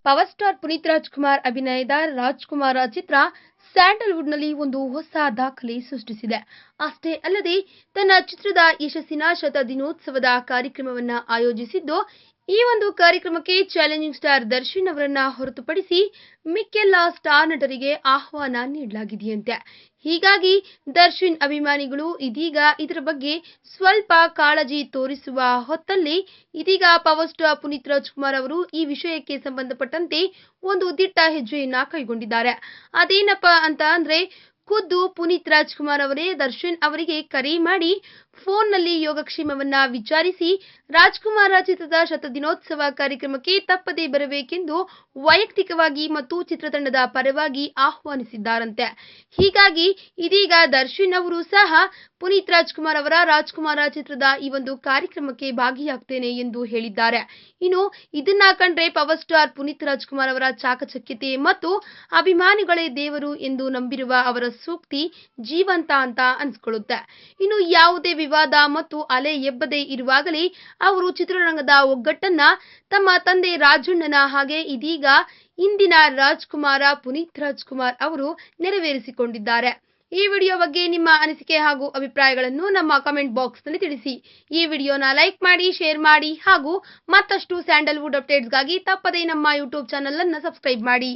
Power star Puneeth Rajkumar ಅಭಿನಯದ ರಾಜ್ಕುಮಾರ ಚಿತ್ರ ಸ್ಯಾಂಡಲ್ವುಡ್ನಲ್ಲಿ ಒಂದು ಹೊಸ ದಾಖಲೆ ಸೃಷ್ಟಿಸಿದೆ. ಅಷ್ಟೇ ಅಲ್ಲದೆ ತನ್ನ ಚಿತ್ರದ ಯಶಸ್ಸಿನ ಶತದಿನೋತ್ಸವದ ಕಾರ್ಯಕ್ರಮವನ್ನು ಆಯೋಜಿಸಿದ್ದು, ಈ ಒಂದು ಕಾರ್ಯಕ್ರಮಕ್ಕೆ ಚಾಲೆಂಜಿಂಗ್ ಸ್ಟಾರ್ ದರ್ಶನ್ ಅವರನ್ನ ಹೊರತುಪಡಿಸಿ ಮಿಕ್ಕೆಲ್ಲ ಸ್ಟಾರ್ ನಟರಿಗೆ ಆಹ್ವಾನ ನೀಡಲಾಗಿದೆಯಂತೆ. ಹೀಗಾಗಿ ದರ್ಶನ್ ಅಭಿಮಾನಿಗಳು ಇದೀಗ ಇದರ ಬಗ್ಗೆ ಸ್ವಲ್ಪ ಕಾಳಜಿ ತೋರಿಸುವ ಹೊತ್ತಲ್ಲಿ ಇದೀಗ ಪವರ್ ಸ್ಟಾರ್ ಪುನೀತ್ ರಾಜ್ಕುಮಾರ್ ಅವರು ಈ ವಿಷಯಕ್ಕೆ ಸಂಬಂಧಪಟ್ಟಂತೆ ಒಂದು ದಿಟ್ಟ ಹೆಜ್ಜೆಯನ್ನ ಕೈಗೊಂಡಿದ್ದಾರೆ. ಅದೇನಪ್ಪಾ ಅಂತ ಅಂದ್ರೆ ಖುದ್ದು ಪುನೀತ್ ರಾಜ್ಕುಮಾರ್ ಅವರೇ ದರ್ಶನ್ ಅವರಿಗೆ ಕರೆ ಮಾಡಿ ಫೋನ್ನಲ್ಲಿ ಯೋಗಕ್ಷೇಮವನ್ನ ವಿಚಾರಿಸಿ ರಾಜ್ಕುಮಾರ ಚಿತ್ರದ ಶತದಿನೋತ್ಸವ ಕಾರ್ಯಕ್ರಮಕ್ಕೆ ತಪ್ಪದೇ ಬರಬೇಕೆಂದು ವೈಯಕ್ತಿಕವಾಗಿ ಮತ್ತು ಚಿತ್ರತಂಡದ ಪರವಾಗಿ ಆಹ್ವಾನಿಸಿದ್ದಾರಂತೆ. ಹೀಗಾಗಿ ಇದೀಗ ದರ್ಶನ್ ಅವರು ಸಹ ಪುನೀತ್ ರಾಜ್ಕುಮಾರ್ ಅವರ ರಾಜ್ಕುಮಾರ ಚಿತ್ರದ ಈ ಒಂದು ಕಾರ್ಯಕ್ರಮಕ್ಕೆ ಭಾಗಿಯಾಗ್ತೇನೆ ಎಂದು ಹೇಳಿದ್ದಾರೆ. ಇನ್ನು ಇದನ್ನ ಕಂಡ್ರೆ ಪವರ್ ಸ್ಟಾರ್ ಪುನೀತ್ ರಾಜ್ಕುಮಾರ್ ಅವರ ಚಾಕಚಕ್ಯತೆ ಮತ್ತು ಅಭಿಮಾನಿಗಳೇ ದೇವರು ಎಂದು ನಂಬಿರುವ ಅವರ ಸೂಕ್ತಿ ಜೀವಂತ ಅಂತ ಅನ್ಸ್ಕೊಳ್ಳುತ್ತೆ. ಇನ್ನು ಯಾವುದೇ ವಿವಾದ ಮತ್ತು ಅಲೆ ಎಬ್ಬದೆ ಇರುವಾಗಲೇ ಅವರು ಚಿತ್ರರಂಗದ ಒಗ್ಗಟ್ಟನ್ನ ತಮ್ಮ ತಂದೆ ರಾಜಣ್ಣನ ಹಾಗೆ ಇದೀಗ ಇಂದಿನ ರಾಜ್ಕುಮಾರ ಪುನೀತ್ ರಾಜ್ಕುಮಾರ್ ಅವರು ನೆರವೇರಿಸಿಕೊಂಡಿದ್ದಾರೆ. ಈ ವಿಡಿಯೋ ಬಗ್ಗೆ ನಿಮ್ಮ ಅನಿಸಿಕೆ ಹಾಗೂ ಅಭಿಪ್ರಾಯಗಳನ್ನು ನಮ್ಮ ಕಮೆಂಟ್ ಬಾಕ್ಸ್ ನಲ್ಲಿ ತಿಳಿಸಿ. ಈ ವಿಡಿಯೋನ ಲೈಕ್ ಮಾಡಿ, ಶೇರ್ ಮಾಡಿ ಹಾಗೂ ಮತ್ತಷ್ಟು ಸ್ಯಾಂಡಲ್ವುಡ್ ಅಪ್ಡೇಟ್ಸ್ಗಾಗಿ ತಪ್ಪದೇ ನಮ್ಮ ಯೂಟ್ಯೂಬ್ ಚಾನೆಲ್ ಅನ್ನು ಸಬ್ಸ್ಕ್ರೈಬ್ ಮಾಡಿ.